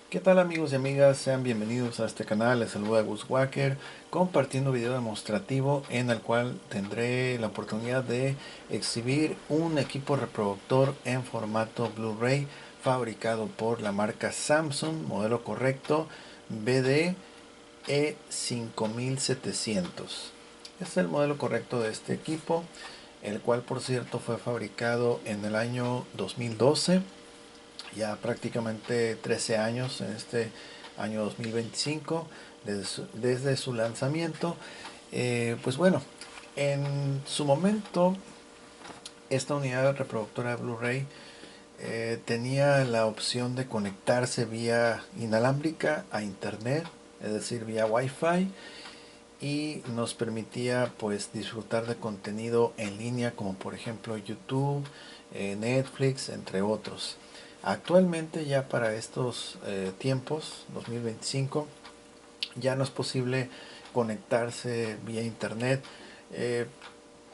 ¿Qué tal amigos y amigas? Sean bienvenidos a este canal. Les saluda Gus Wacker compartiendo un video demostrativo en el cual tendré la oportunidad de exhibir un equipo reproductor en formato Blu-ray fabricado por la marca Samsung, modelo correcto BD E5700. Este es el modelo correcto de este equipo, el cual por cierto fue fabricado en el año 2012, ya prácticamente 13 años en este año 2025 desde su lanzamiento. Pues bueno, en su momento esta unidad reproductora de Blu-ray tenía la opción de conectarse vía inalámbrica a internet, es decir, vía Wi-Fi, y nos permitía pues disfrutar de contenido en línea como por ejemplo YouTube, Netflix, entre otros. Actualmente ya para estos tiempos, 2025, ya no es posible conectarse vía internet. Eh,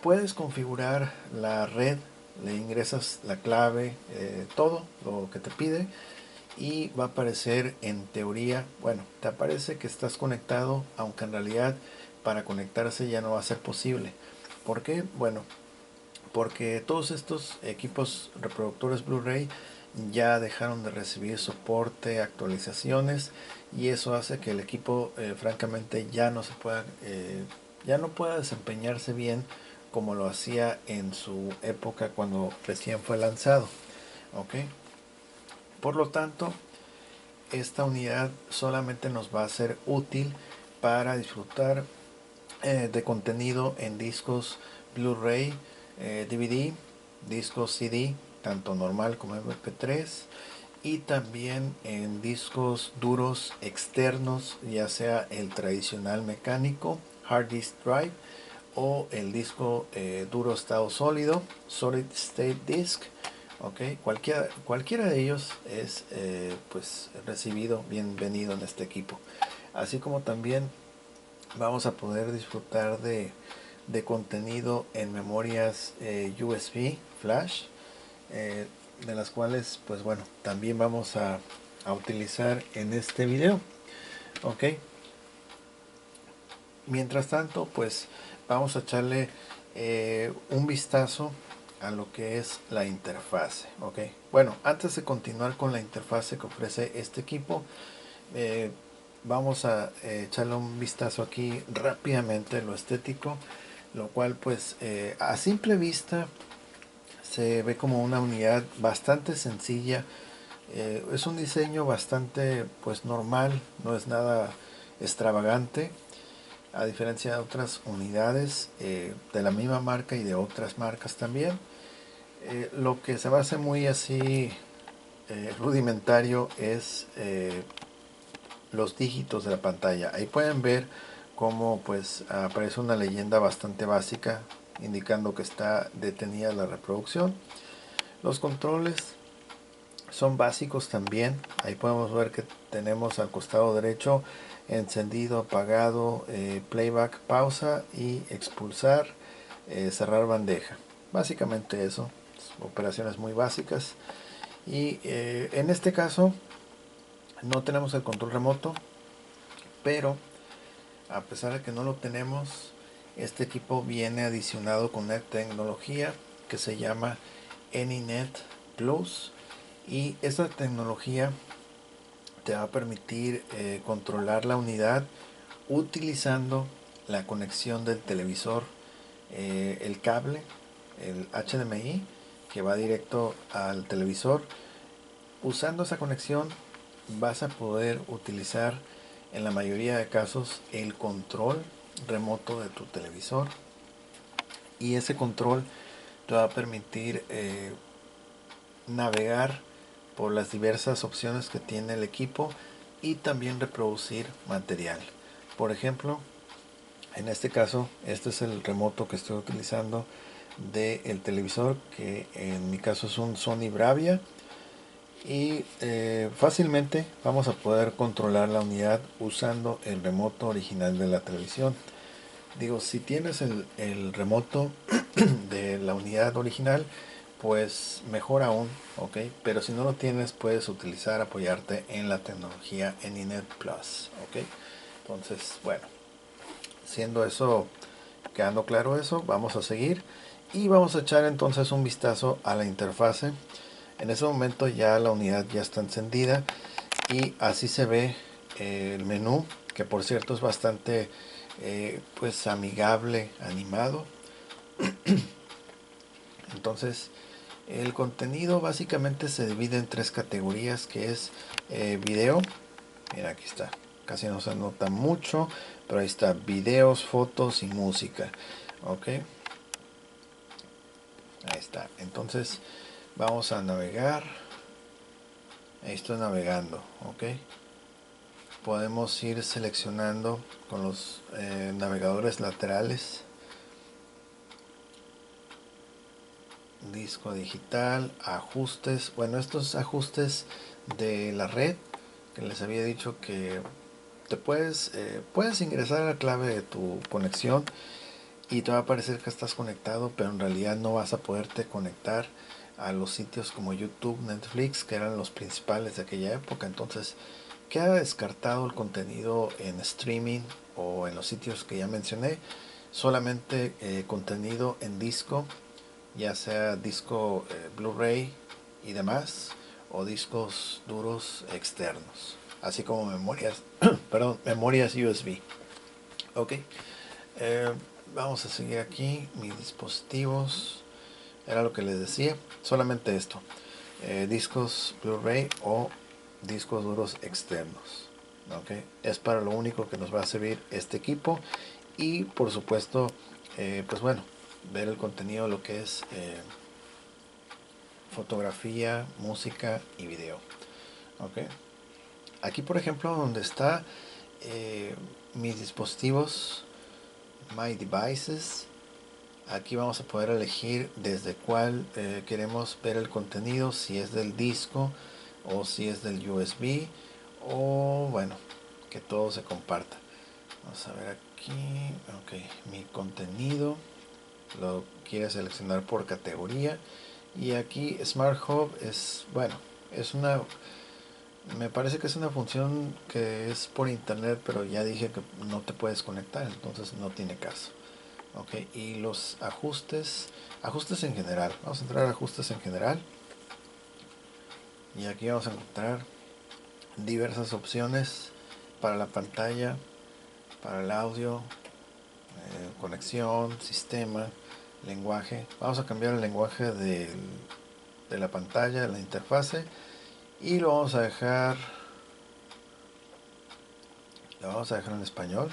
Puedes configurar la red, le ingresas la clave, todo lo que te pide y va a aparecer en teoría, bueno, te aparece que estás conectado, aunque en realidad para conectarse ya no va a ser posible. ¿Por qué? Bueno, porque todos estos equipos reproductores Blu-ray ya dejaron de recibir soporte, actualizaciones, y eso hace que el equipo francamente ya no se pueda ya no pueda desempeñarse bien como lo hacía en su época cuando recién fue lanzado. ¿Ok? Por lo tanto, esta unidad solamente nos va a ser útil para disfrutar de contenido en discos Blu-ray, DVD, discos CD, tanto normal como MP3, y también en discos duros externos, ya sea el tradicional mecánico, hard disk drive, o el disco duro estado sólido, solid state disk. Ok, cualquiera de ellos es pues recibido, bienvenido en este equipo. Así como también vamos a poder disfrutar de contenido en memorias USB flash, eh, de las cuales pues bueno, también vamos a utilizar en este video. Ok, mientras tanto pues vamos a echarle un vistazo a lo que es la interfase. Ok, bueno, antes de continuar con la interfase que ofrece este equipo, eh, vamos a echarle un vistazo aquí rápidamente lo estético, lo cual pues a simple vista se ve como una unidad bastante sencilla. Es un diseño bastante pues normal, no es nada extravagante, a diferencia de otras unidades de la misma marca y de otras marcas también. Lo que se me hace muy así rudimentario es los dígitos de la pantalla. Ahí pueden ver cómo pues aparece una leyenda bastante básica indicando que está detenida la reproducción. Los controles son básicos también. Ahí podemos ver que tenemos al costado derecho encendido, apagado, playback, pausa y expulsar, cerrar bandeja. Básicamente eso, operaciones muy básicas. Y en este caso no tenemos el control remoto, pero a pesar de que no lo tenemos, este equipo viene adicionado con una tecnología que se llama AnyNet Plus, y esta tecnología te va a permitir controlar la unidad utilizando la conexión del televisor, el cable, el HDMI que va directo al televisor. Usando esa conexión vas a poder utilizar en la mayoría de casos el control remoto de tu televisor, y ese control te va a permitir navegar por las diversas opciones que tiene el equipo y también reproducir material. Por ejemplo, en este caso, este es el remoto que estoy utilizando del televisor, que en mi caso es un Sony Bravia, y fácilmente vamos a poder controlar la unidad usando el remoto original de la televisión. Digo, si tienes el remoto de la unidad original, pues mejor aún, ok. Pero si no lo tienes, puedes apoyarte en la tecnología Anynet Plus, ok. Entonces, bueno, siendo eso, quedando claro eso, vamos a seguir y vamos a echar entonces un vistazo a la interfase. En ese momento ya la unidad ya está encendida y así se ve el menú, que por cierto es bastante pues amigable, animado. Entonces el contenido básicamente se divide en tres categorías, que es video. Mira, aquí está, casi no se nota mucho, pero ahí está: videos, fotos y música, ok. Ahí está. Entonces vamos a navegar. Ahí estoy navegando, ok. Podemos ir seleccionando con los navegadores laterales: disco digital, ajustes. Bueno, estos ajustes de la red que les había dicho que te puedes ingresar a la clave de tu conexión y te va a aparecer que estás conectado, pero en realidad no vas a poderte conectar a los sitios como YouTube, Netflix, que eran los principales de aquella época. Entonces queda descartado el contenido en streaming o en los sitios que ya mencioné. Solamente contenido en disco, ya sea disco Blu-ray y demás, o discos duros externos, así como memorias, perdón, memorias USB. Ok, eh, vamos a seguir aquí. Mis dispositivos, era lo que les decía, solamente esto: discos Blu-ray o discos duros externos. Okay. Es para lo único que nos va a servir este equipo. Y por supuesto, pues bueno, ver el contenido, lo que es fotografía, música y video. Okay. Aquí por ejemplo donde está mis dispositivos, My Devices, aquí vamos a poder elegir desde cuál queremos ver el contenido, si es del disco o si es del USB, o bueno, que todo se comparta. Vamos a ver aquí, ok, mi contenido lo quiere seleccionar por categoría. Y aquí Smart Hub es, bueno, es una, me parece que es una función que es por internet, pero ya dije que no te puedes conectar, entonces no tiene caso. Ok, y los ajustes, ajustes en general, vamos a entrar a ajustes en general y aquí vamos a encontrar diversas opciones para la pantalla, para el audio, conexión, sistema, lenguaje. Vamos a cambiar el lenguaje de la pantalla, de la interfase, y lo vamos a dejar en español.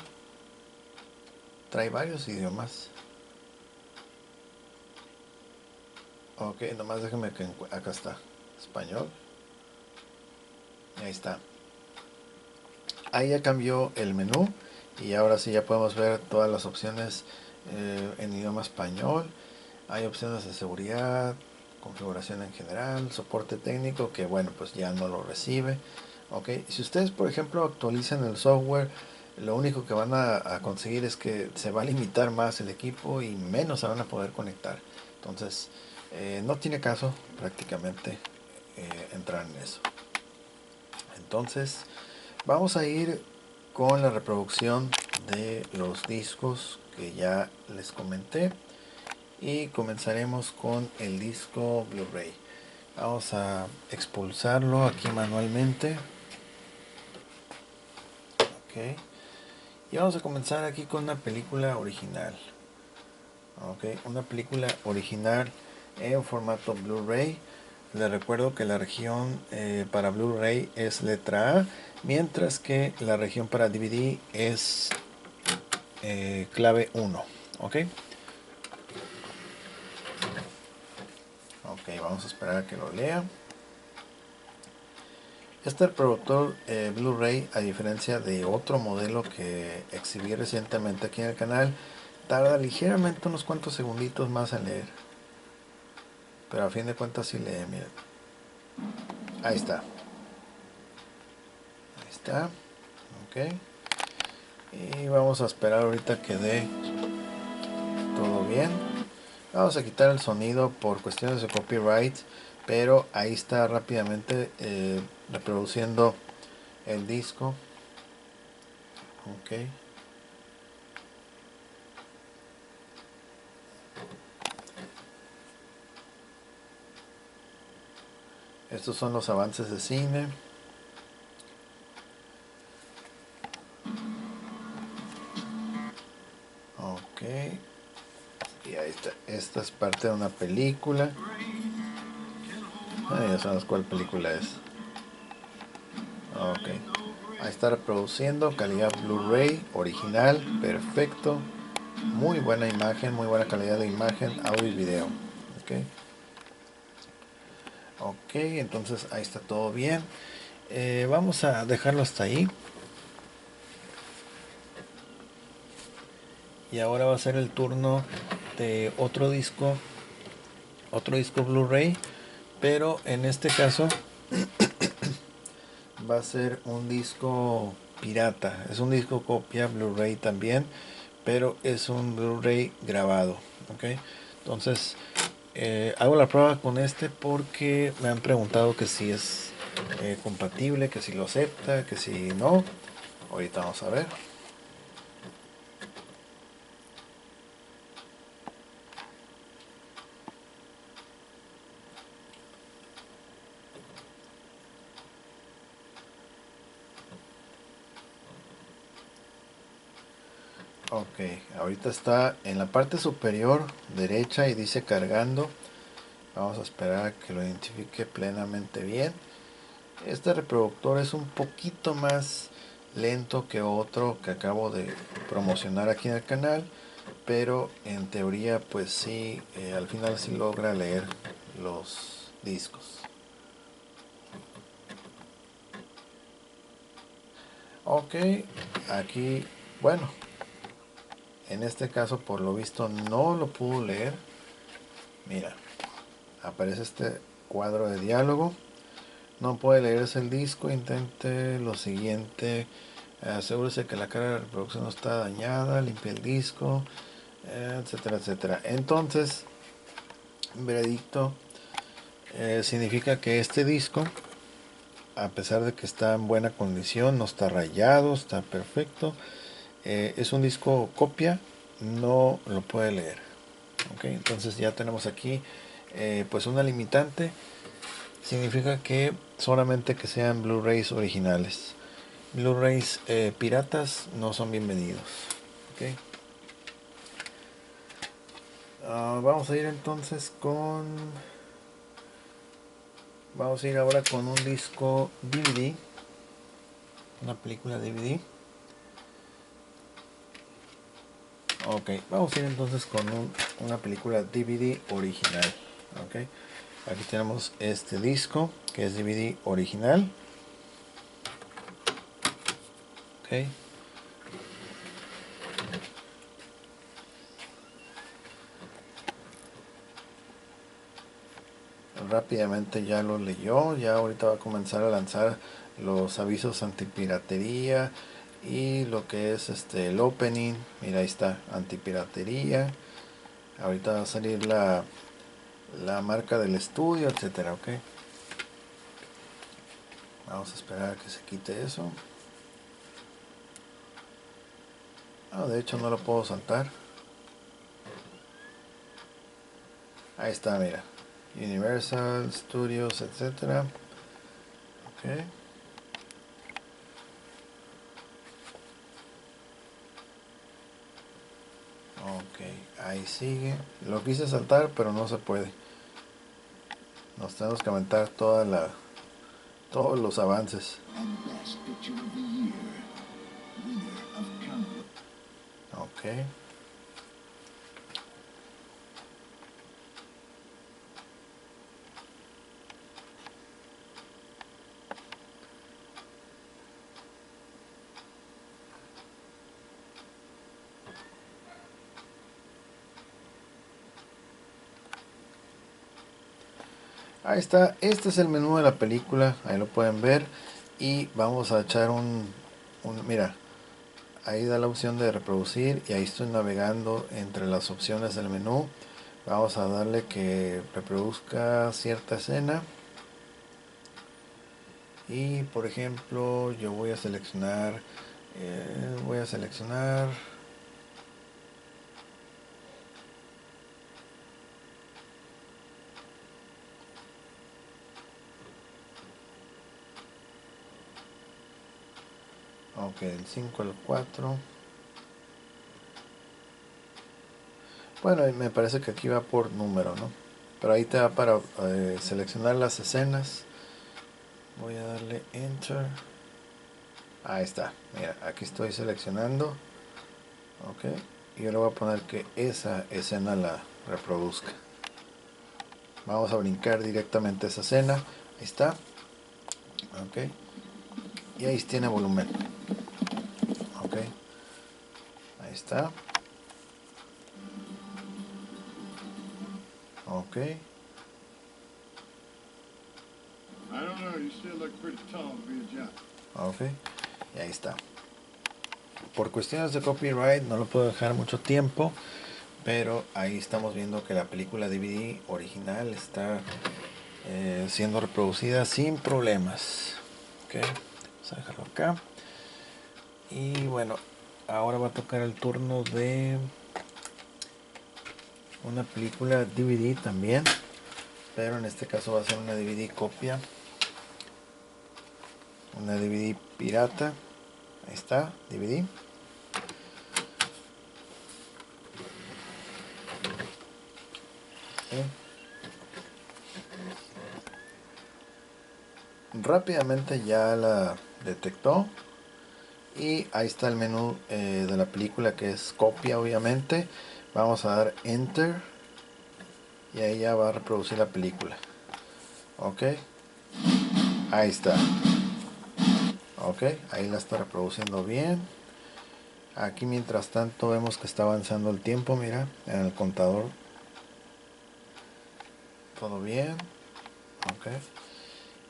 Trae varios idiomas. Ok, nomás déjeme que acá está español. Ahí está. Ahí ya cambió el menú y ahora sí ya podemos ver todas las opciones en idioma español. Hay opciones de seguridad, configuración en general, soporte técnico, que bueno, pues ya no lo recibe. Ok, si ustedes por ejemplo actualizan el software, lo único que van a conseguir es que se va a limitar más el equipo y menos se van a poder conectar. Entonces no tiene caso prácticamente entrar en eso. Entonces vamos a ir con la reproducción de los discos que ya les comenté y comenzaremos con el disco Blu-ray. Vamos a expulsarlo aquí manualmente. Ok, y vamos a comenzar aquí con una película original. Ok, una película original en formato Blu-ray. Les recuerdo que la región para Blu-ray es letra A, mientras que la región para DVD es clave 1. Ok, ok, vamos a esperar a que lo lea. Este reproductor Blu-ray, a diferencia de otro modelo que exhibí recientemente aquí en el canal, tarda ligeramente unos cuantos segunditos más en leer, pero a fin de cuentas sí lee. Miren, ahí está, ok. Y vamos a esperar ahorita que dé todo bien. Vamos a quitar el sonido por cuestiones de copyright, pero ahí está rápidamente reproduciendo el disco. Ok. Estos son los avances de cine. Ok. Y ahí está. Esta es parte de una película. Ya sabemos cuál película es. Ok. Ahí está reproduciendo. Calidad Blu-ray. Original. Perfecto. Muy buena imagen. Muy buena calidad de imagen. Audio y video. Ok. Ok. Entonces ahí está todo bien. Vamos a dejarlo hasta ahí. Y ahora va a ser el turno de otro disco Blu-ray, pero en este caso va a ser un disco pirata. Es un disco copia Blu-ray también, pero es un Blu-ray grabado. ¿Ok? Entonces hago la prueba con este porque me han preguntado que si es compatible, que si lo acepta, que si no. Ahorita vamos a ver. Ok, ahorita está en la parte superior derecha y dice cargando. Vamos a esperar a que lo identifique plenamente bien. Este reproductor es un poquito más lento que otro que acabo de promocionar aquí en el canal, pero en teoría pues sí, al final sí logra leer los discos. Ok, aquí, bueno, en este caso por lo visto no lo pudo leer. Mira, aparece este cuadro de diálogo. No puede leerse el disco, intente lo siguiente. Asegúrese que la carga de reproducción no está dañada, limpie el disco, etcétera, etcétera. Entonces, veredicto significa que este disco, a pesar de que está en buena condición, no está rayado, está perfecto, es un disco copia, no lo puede leer. Okay, entonces ya tenemos aquí pues una limitante. Significa que solamente que sean Blu-rays originales. Blu-rays piratas no son bienvenidos. Okay. Vamos a ir entonces con... Vamos a ir ahora con un disco DVD. Una película DVD. Ok, vamos a ir entonces con una película DVD original. Ok, aquí tenemos este disco que es DVD original. Ok. Rápidamente ya lo leyó, ya ahorita va a comenzar a lanzar los avisos antipiratería y lo que es el opening. Mira, ahí está, antipiratería. Ahorita va a salir la marca del estudio, etcétera. Ok, vamos a esperar a que se quite eso. De hecho no lo puedo saltar. Ahí está, mira, Universal Studios, etcétera. Ok. Ok, ahí sigue. Lo quise saltar, pero no se puede. Nos tenemos que aventar todos los avances. Ok. Ahí está. Este es el menú de la película. Ahí lo pueden ver. Y vamos a echar mira, ahí da la opción de reproducir. Y ahí estoy navegando entre las opciones del menú Vamos a darle que reproduzca cierta escena. Y por ejemplo, yo voy a seleccionar, voy a seleccionar ok, del 5 al 4. Bueno, me parece que aquí va por número, ¿no? Pero ahí te va para seleccionar las escenas. Voy a darle enter. Ahí está, mira, aquí estoy seleccionando. Ok, y yo le voy a poner que esa escena la reproduzca. Vamos a brincar directamente esa escena. Ahí está. Ok, y ahí tiene volumen. Ok, ahí está. Ok. Ok, y ahí está. Por cuestiones de copyright no lo puedo dejar mucho tiempo, pero ahí estamos viendo que la película DVD original está siendo reproducida sin problemas. Ok, vamos a dejarlo acá. Y bueno, ahora va a tocar el turno de una película DVD también, pero en este caso va a ser una DVD copia, una DVD pirata. Ahí está, DVD. Okay. Rápidamente ya la detectó y ahí está el menú de la película, que es copia obviamente. Vamos a dar enter y ahí ya va a reproducir la película. Ok, ahí está. Ok, ahí la está reproduciendo bien. Aquí mientras tanto vemos que está avanzando el tiempo, mira, en el contador. Todo bien. Ok,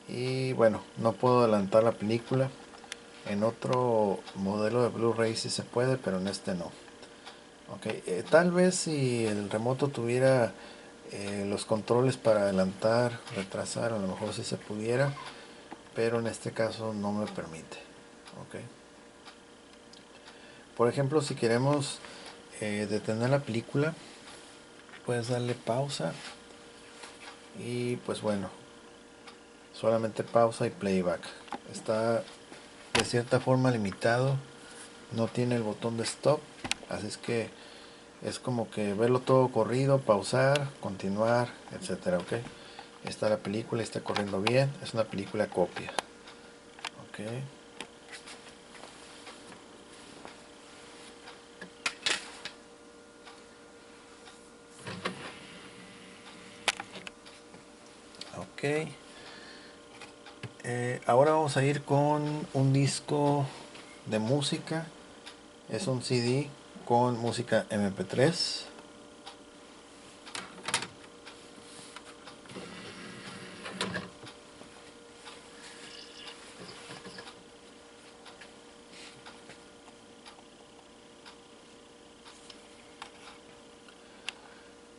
y bueno, no puedo adelantar la película. En otro modelo de Blu-ray sí se puede, pero en este no. Ok, tal vez si el remoto tuviera los controles para adelantar, retrasar, a lo mejor sí se pudiera, pero en este caso no me permite. Ok, por ejemplo, si queremos detener la película, puedes darle pausa y pues bueno, solamente pausa y playback. Está de cierta forma limitado, no tiene el botón de stop, así es que es como que verlo todo corrido, pausar, continuar, etcétera. Ok, está la película, está corriendo bien, es una película copia. Ok, ok. Ahora vamos a ir con un disco de música. Es un CD con música MP3.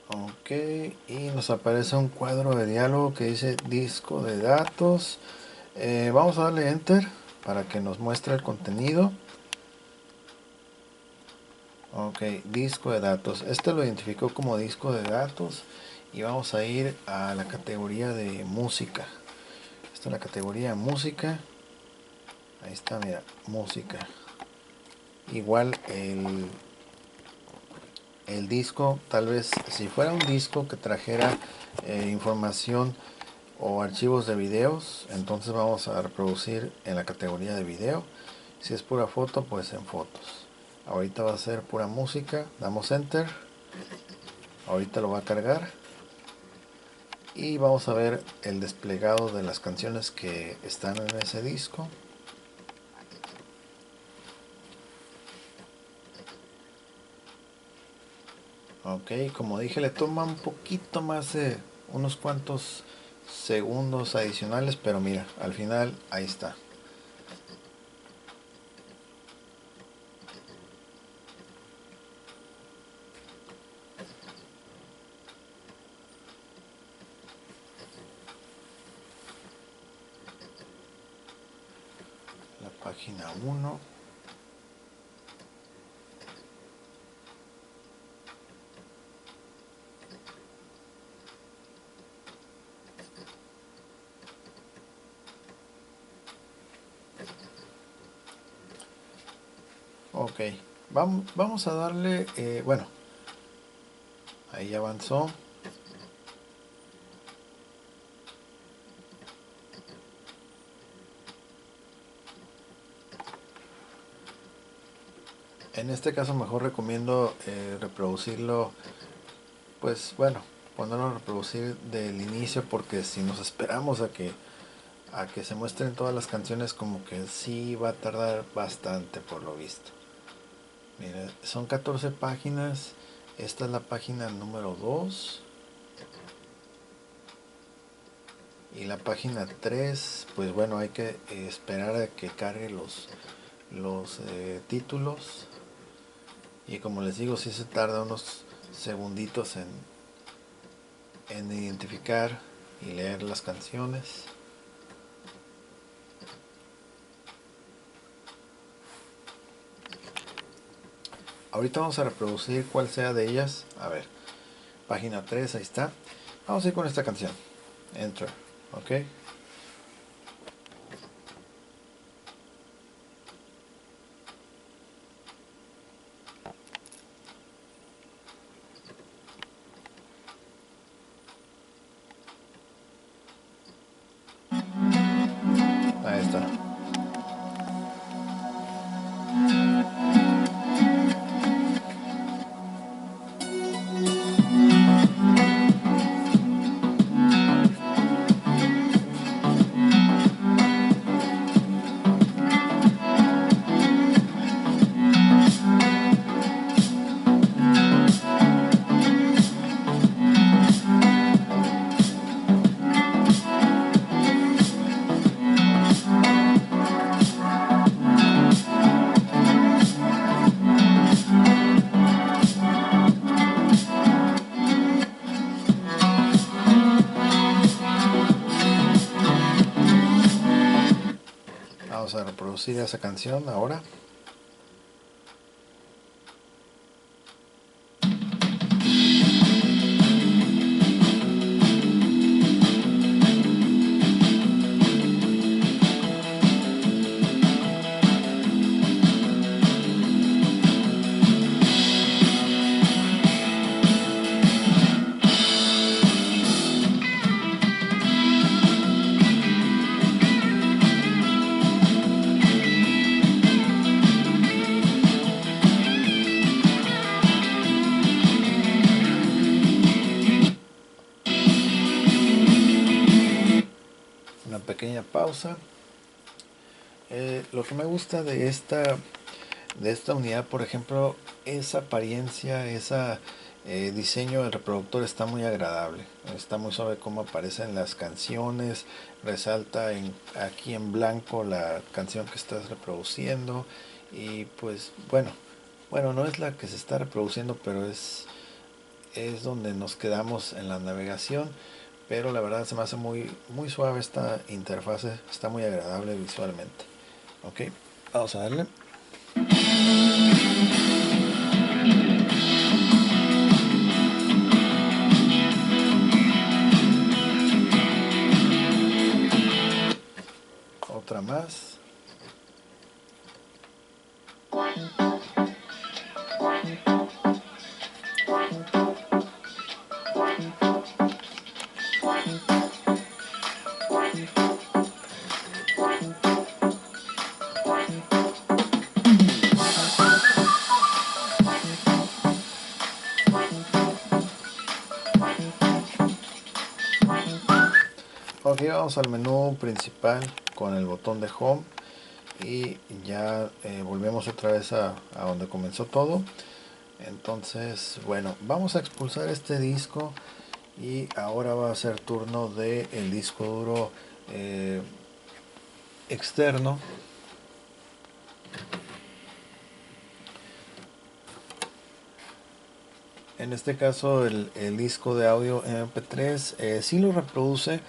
Ok, y nos aparece un cuadro de diálogo que dice disco de datos. Vamos a darle enter para que nos muestre el contenido. Ok, disco de datos. Este lo identificó como disco de datos y vamos a ir a la categoría de música. Esta es la categoría música. Ahí está, mira, música. Igual el disco, tal vez si fuera un disco que trajera información o archivos de videos, entonces vamos a reproducir en la categoría de video. Si es pura foto, pues en fotos. Ahorita va a ser pura música, damos enter. Ahorita lo va a cargar y vamos a ver el desplegado de las canciones que están en ese disco. Ok, como dije, le toma un poquito más de unos cuantos segundos adicionales, pero mira, al final ahí está. la página 1. Ok, vamos a darle, bueno, ahí ya avanzó. En este caso mejor recomiendo reproducirlo, pues bueno, ponerlo a reproducir del inicio, porque si nos esperamos a que se muestren todas las canciones, como que sí va a tardar bastante por lo visto. Mira, son 14 páginas. Esta es la página número 2. Y la página 3, pues bueno, hay que esperar a que cargue los títulos. Y como les digo, sí se tarda unos segunditos en identificar y leer las canciones. Ahorita vamos a reproducir cuál sea de ellas. A ver, página 3, ahí está. Vamos a ir con esta canción. Enter, ok. Ahí está. Vamos a reproducir esa canción ahora. Una pequeña pausa. Lo que me gusta de esta unidad, por ejemplo, esa apariencia, ese diseño del reproductor está muy agradable. Está muy suave cómo aparecen las canciones. Resalta aquí en blanco la canción que estás reproduciendo. Y pues bueno, no es la que se está reproduciendo, pero es donde nos quedamos en la navegación. Pero la verdad se me hace muy suave esta interfase, está muy agradable visualmente. Ok, vamos a darle. Otra más. Ok, vamos al menú principal con el botón de Home y ya volvemos otra vez a donde comenzó todo. Entonces, bueno, vamos a expulsar este disco y ahora va a ser turno del disco duro externo. En este caso el disco de audio MP3 sí lo reproduce,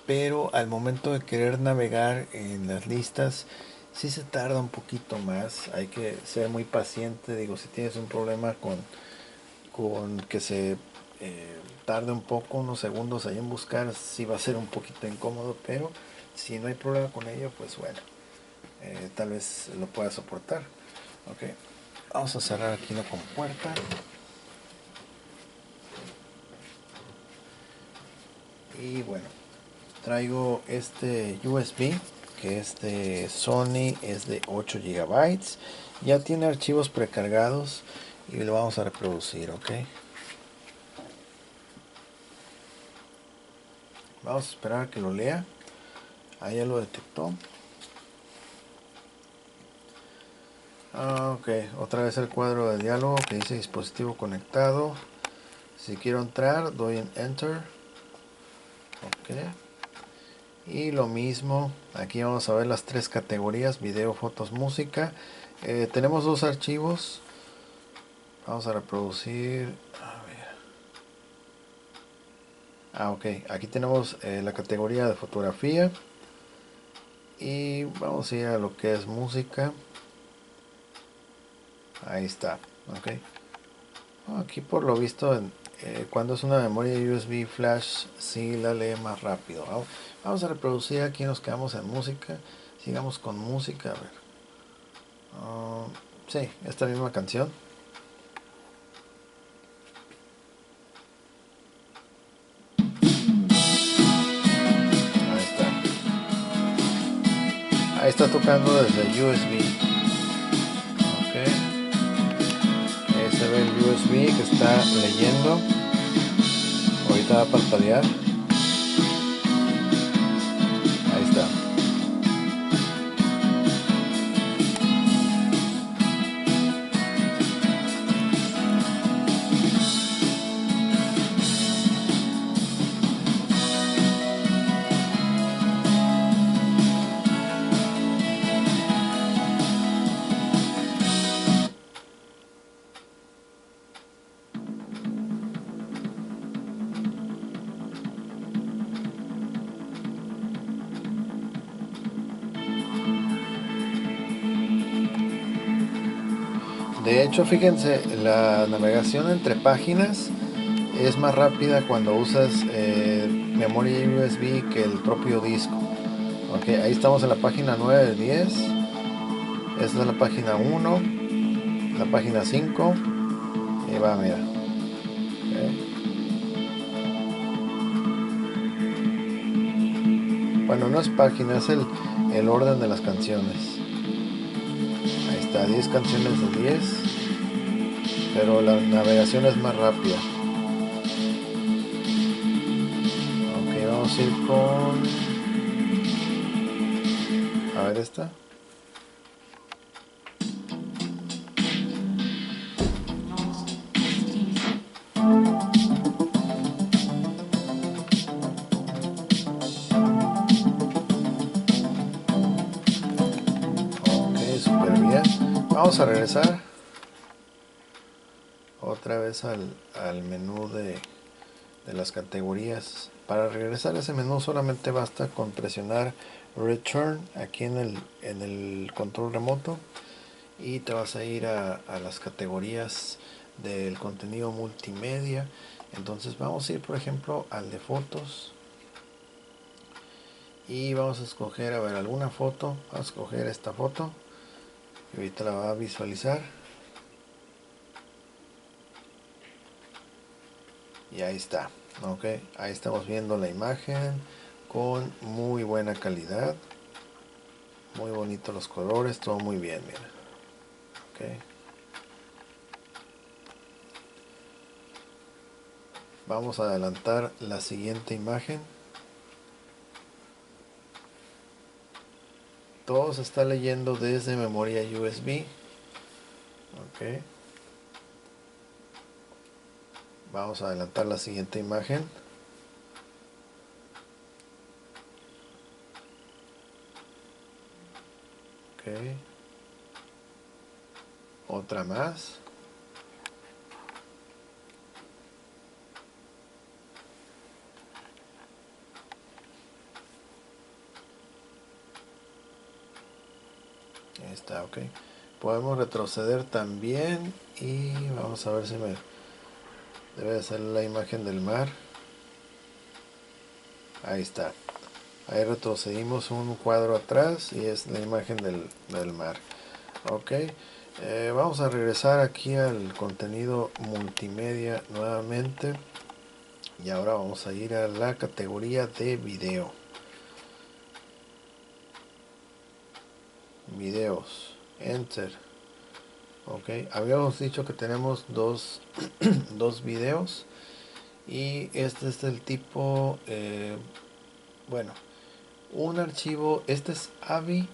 pero al momento de querer navegar en las listas sí se tarda un poquito más, hay que ser muy paciente. Digo, si tienes un problema con que se tarde un poco, unos segundos ahí en buscar, sí va a ser un poquito incómodo, pero si no hay problema con ello, pues bueno, tal vez lo pueda soportar. Ok, vamos a cerrar aquí la compuerta. Y bueno, traigo este USB que es de Sony, es de 8 gigabytes, ya tiene archivos precargados y lo vamos a reproducir. Ok, vamos a esperar a que lo lea. Ahí ya lo detectó. Ok, otra vez el cuadro de diálogo que dice dispositivo conectado. Si quiero entrar, doy en Enter. Ok, y lo mismo, aquí vamos a ver las tres categorías: video, fotos, música. Tenemos dos archivos. Vamos a reproducir. A ver. Ok, aquí tenemos la categoría de fotografía. Y vamos a ir a lo que es música. Ahí está. Ok, aquí por lo visto, cuando es una memoria USB flash, sí la lee más rápido. Vamos a reproducir, aquí nos quedamos en música. Sigamos con música, a ver. Sí, esta misma canción. Ahí está. Ahí está tocando desde USB. Ok. Ahí se ve el USB que está leyendo. Ahorita va a parpadear. Ahí está. De hecho, fíjense, la navegación entre páginas es más rápida cuando usas memoria USB que el propio disco. Ok, ahí estamos en la página 9 de 10. Esta es la página 1, la página 5. Y va, mira. Ok. Bueno, no es página, es el orden de las canciones. Ahí está, 10 canciones de 10. Pero la navegación es más rápida. Ok, vamos a ir con... A ver esta. Ok, súper bien. Vamos a regresar otra vez al menú de las categorías. Para regresar a ese menú solamente basta con presionar Return aquí en el control remoto y te vas a ir a las categorías del contenido multimedia. Entonces vamos a ir, por ejemplo, al de fotos y vamos a escoger, a ver, alguna foto. Vamos a escoger esta foto y ahorita la va a visualizar. Y ahí está. Ok, ahí estamos viendo la imagen con muy buena calidad, muy bonitos los colores, todo muy bien, mira. Ok, vamos a adelantar la siguiente imagen. Todo se está leyendo desde memoria USB. Ok, vamos a adelantar la siguiente imagen. Ok, otra más. Ahí está, ok. Podemos retroceder también y vamos a ver si me debe de ser la imagen del mar. Ahí está. Ahí retrocedimos un cuadro atrás y es la imagen del mar. Ok. Vamos a regresar aquí al contenido multimedia nuevamente. Y ahora vamos a ir a la categoría de video. Videos. Enter. Ok. Habíamos dicho que tenemos dos videos. Y este es el tipo, bueno, un archivo, este es AVI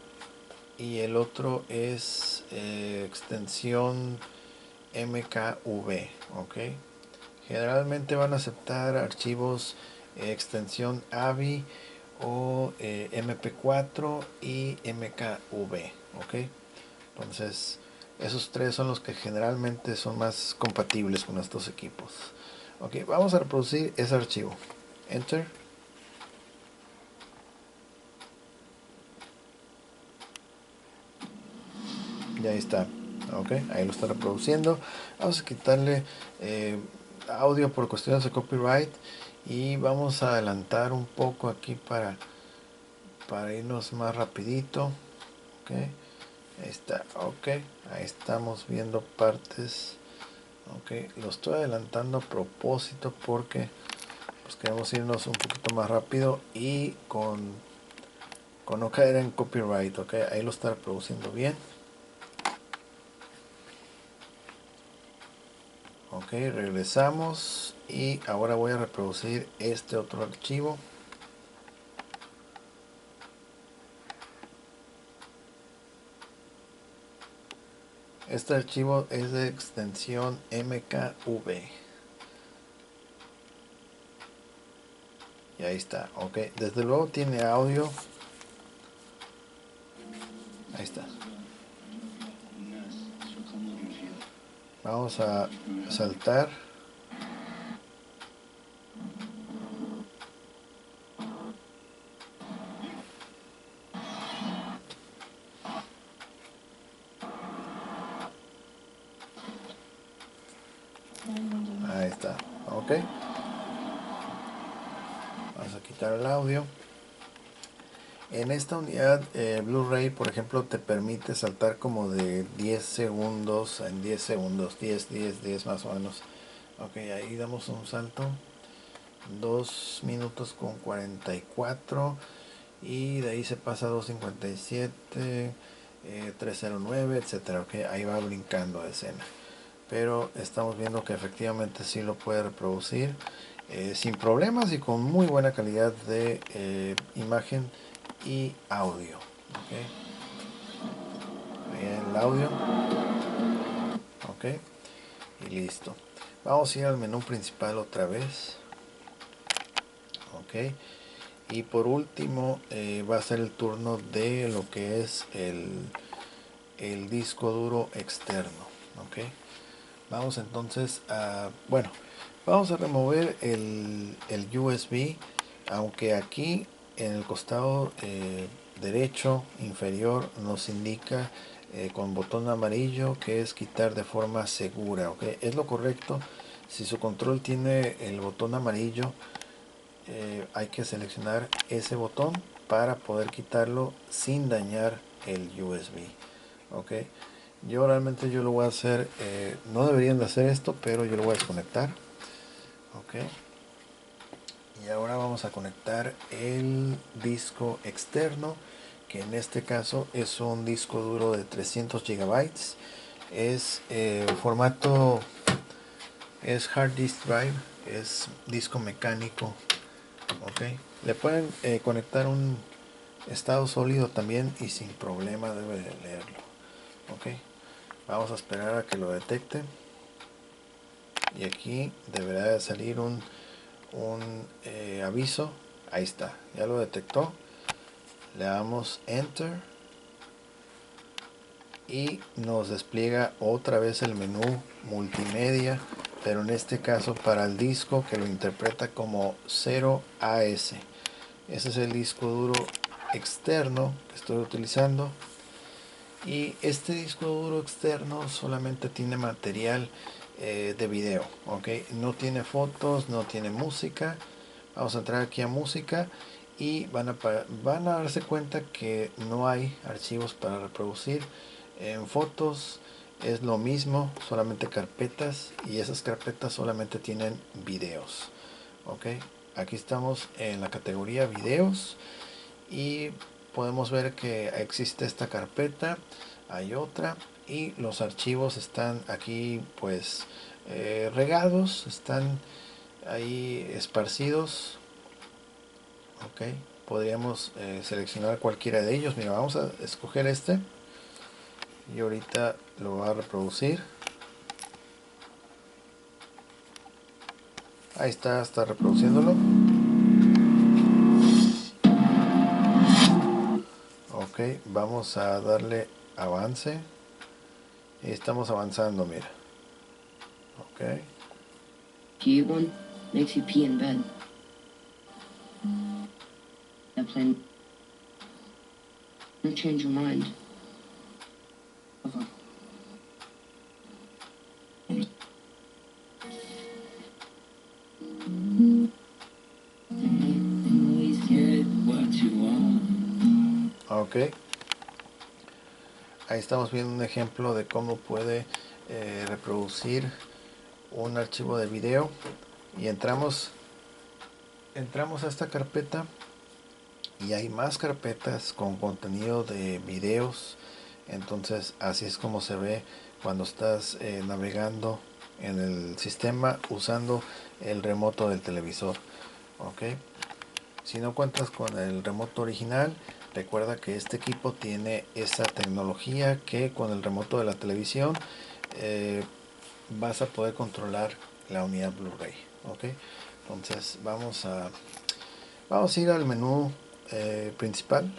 y el otro es extensión MKV, ok. Generalmente van a aceptar archivos extensión AVI o MP4 y MKV, ok. Entonces esos tres son los que generalmente son más compatibles con estos equipos. Ok, vamos a reproducir ese archivo. Enter. Y ahí está. Ok, ahí lo está reproduciendo. Vamos a quitarle audio por cuestiones de copyright. Y vamos a adelantar un poco aquí para irnos más rapidito. Ok, ahí está. Ok, ahí estamos viendo partes. Ok, lo estoy adelantando a propósito porque pues queremos irnos un poquito más rápido y con no caer en copyright. Ok, ahí lo está reproduciendo bien. Ok, regresamos y ahora voy a reproducir este otro archivo. Este archivo es de extensión MKV. Y ahí está, ok. Desde luego tiene audio. Ahí está. Vamos a saltar. Ahí está, ok. Vamos a quitar el audio. En esta unidad Blu-ray, por ejemplo, te permite saltar como de 10 segundos en 10 segundos, 10 más o menos. Ok, ahí damos un salto. 2 minutos con 44 y de ahí se pasa a 257, 309, etcétera. Ok, ahí va brincando de escena. Pero estamos viendo que efectivamente sí lo puede reproducir sin problemas y con muy buena calidad de imagen y audio. Okay. Ahí el audio. Ok. Y listo. Vamos a ir al menú principal otra vez. Ok. Y por último va a ser el turno de lo que es el disco duro externo. Ok. Vamos entonces a, bueno, vamos a remover el USB, aunque aquí en el costado derecho inferior nos indica con botón amarillo que es quitar de forma segura. Ok, es lo correcto. Si su control tiene el botón amarillo, hay que seleccionar ese botón para poder quitarlo sin dañar el USB. Ok, yo realmente yo lo voy a hacer, no deberían de hacer esto, pero yo lo voy a desconectar. Ok, y ahora vamos a conectar el disco externo, que en este caso es un disco duro de 300 gigabytes. Es formato, es hard disk drive, es disco mecánico. Ok, le pueden conectar un estado sólido también y sin problema debe de leerlo. Ok, vamos a esperar a que lo detecte y aquí deberá de salir un aviso. Ahí está, ya lo detectó. Le damos enter y nos despliega otra vez el menú multimedia, pero en este caso para el disco que lo interpreta como 0AS. Ese es el disco duro externo que estoy utilizando Y este disco duro externo solamente tiene material de video, ¿ok? No tiene fotos, no tiene música. Vamos a entrar aquí a música y van a darse cuenta que no hay archivos para reproducir. En fotos es lo mismo, solamente carpetas, y esas carpetas solamente tienen videos, ¿ok? Aquí estamos en la categoría videos y podemos ver que existe esta carpeta, hay otra, y los archivos están aquí pues regados, están ahí esparcidos, ok. Podríamos seleccionar cualquiera de ellos. Mira, vamos a escoger este y ahorita lo va a reproducir. Ahí está reproduciéndolo. Ok, vamos a darle avance y estamos avanzando, mira. Ok. G1 makes you pee in bed. That plan. Don't change your mind. Over. Ok, ahí estamos viendo un ejemplo de cómo puede reproducir un archivo de video. Y entramos a esta carpeta y hay más carpetas con contenido de videos. Entonces así es como se ve cuando estás navegando en el sistema usando el remoto del televisor, ok. Si no cuentas con el remoto original, recuerda que este equipo tiene esa tecnología que con el remoto de la televisión vas a poder controlar la unidad Blu-ray, ok. Entonces vamos a ir al menú principal,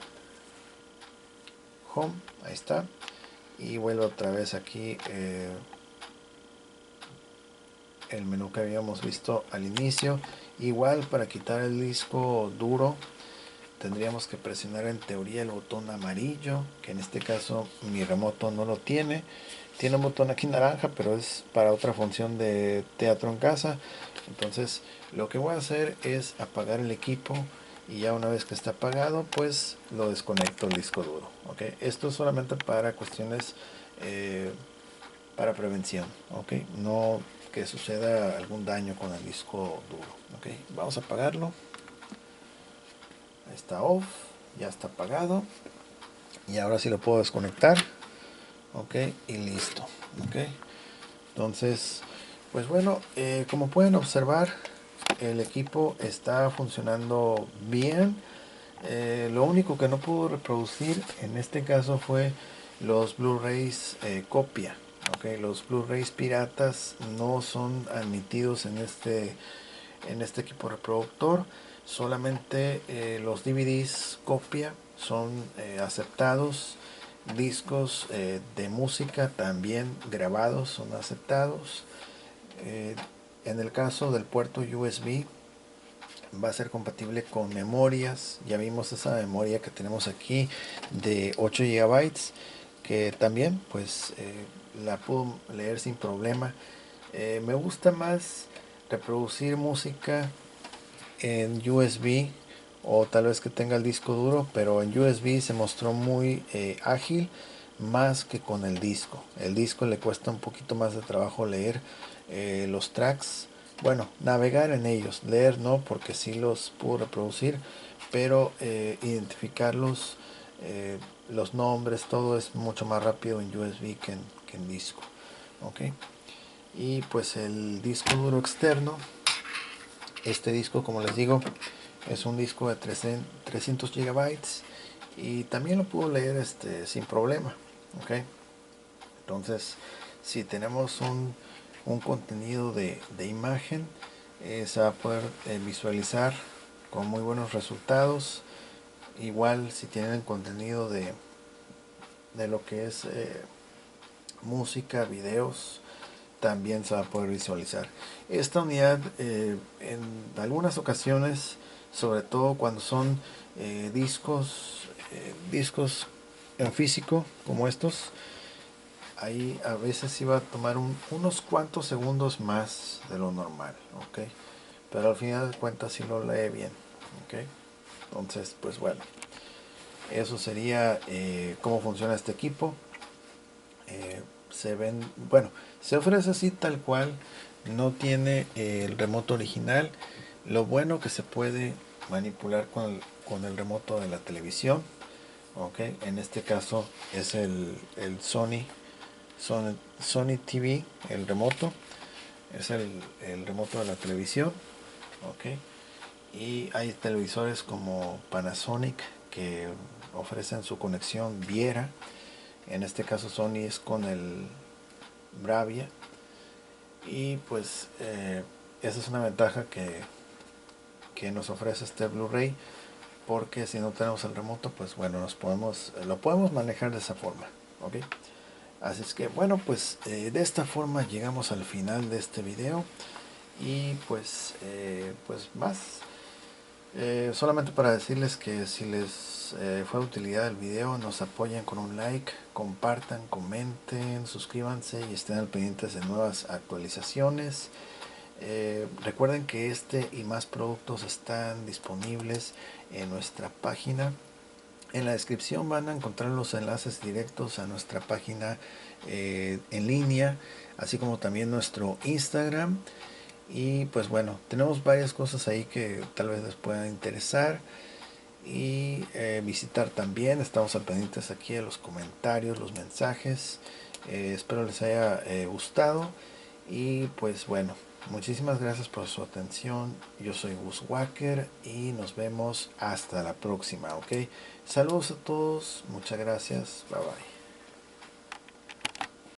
Home, ahí está, y vuelvo otra vez aquí el menú que habíamos visto al inicio. Igual, para quitar el disco duro tendríamos que presionar en teoría el botón amarillo, que en este caso mi remoto no lo tiene. Tiene un botón aquí naranja, pero es para otra función de teatro en casa. Entonces lo que voy a hacer es apagar el equipo, y ya una vez que está apagado pues lo desconecto el disco duro, ¿ok? Esto es solamente para cuestiones para prevención, ¿ok? No que suceda algún daño con el disco duro, ¿ok? Vamos a apagarlo. Está off, ya está apagado, y ahora sí lo puedo desconectar, ok, y listo, ok. Entonces pues bueno, como pueden observar, el equipo está funcionando bien. Lo único que no pudo reproducir en este caso fue los Blu-rays copia, ok. Los Blu-rays piratas no son admitidos en este equipo reproductor. Solamente los DVDs copia son aceptados. Discos de música también grabados son aceptados. En el caso del puerto USB va a ser compatible con memorias. Ya vimos esa memoria que tenemos aquí de 8 GB, que también pues la puedo leer sin problema. Me gusta más reproducir música en USB, o tal vez que tenga el disco duro, pero en USB se mostró muy ágil, más que con el disco. El disco le cuesta un poquito más de trabajo leer los tracks, bueno, navegar en ellos, leer no, porque sí los puedo reproducir, pero identificarlos, los nombres, todo es mucho más rápido en USB que en disco, ok. Y pues el disco duro externo, este disco, como les digo, es un disco de 300 GB, y también lo puedo leer sin problema, ok. Entonces si tenemos un contenido de imagen, se va a poder visualizar con muy buenos resultados. Igual si tienen contenido de lo que es música, videos, también se va a poder visualizar. Esta unidad en algunas ocasiones, sobre todo cuando son discos en físico como estos, ahí a veces iba a tomar unos cuantos segundos más de lo normal, ¿ok? Pero al final de cuentas sí lo lee bien, ¿ok? Entonces, pues bueno, eso sería cómo funciona este equipo. Bueno, se ofrece así tal cual, no tiene el remoto original. Lo bueno que se puede manipular con el remoto de la televisión, ok. En este caso es el Sony TV, el remoto, es el remoto de la televisión, ok. Y hay televisores como Panasonic que ofrecen su conexión Viera. En este caso Sony es con el Bravia. Y pues esa es una ventaja que nos ofrece este Blu-ray, porque si no tenemos el remoto, pues bueno, lo podemos manejar de esa forma, ¿ok? Así es que bueno, pues de esta forma llegamos al final de este video. Y pues más, solamente para decirles que si les fue de utilidad el video, nos apoyen con un like, compartan, comenten, suscríbanse y estén al pendientes de nuevas actualizaciones. Recuerden que este y más productos están disponibles en nuestra página. En la descripción van a encontrar los enlaces directos a nuestra página en línea, así como también nuestro Instagram. Y pues bueno, tenemos varias cosas ahí que tal vez les puedan interesar y visitar también. Estamos al pendientes aquí de los comentarios, los mensajes. Espero les haya gustado. Y pues bueno, muchísimas gracias por su atención. Yo soy Gus Walker y nos vemos hasta la próxima, ¿ok? Saludos a todos, muchas gracias, bye bye.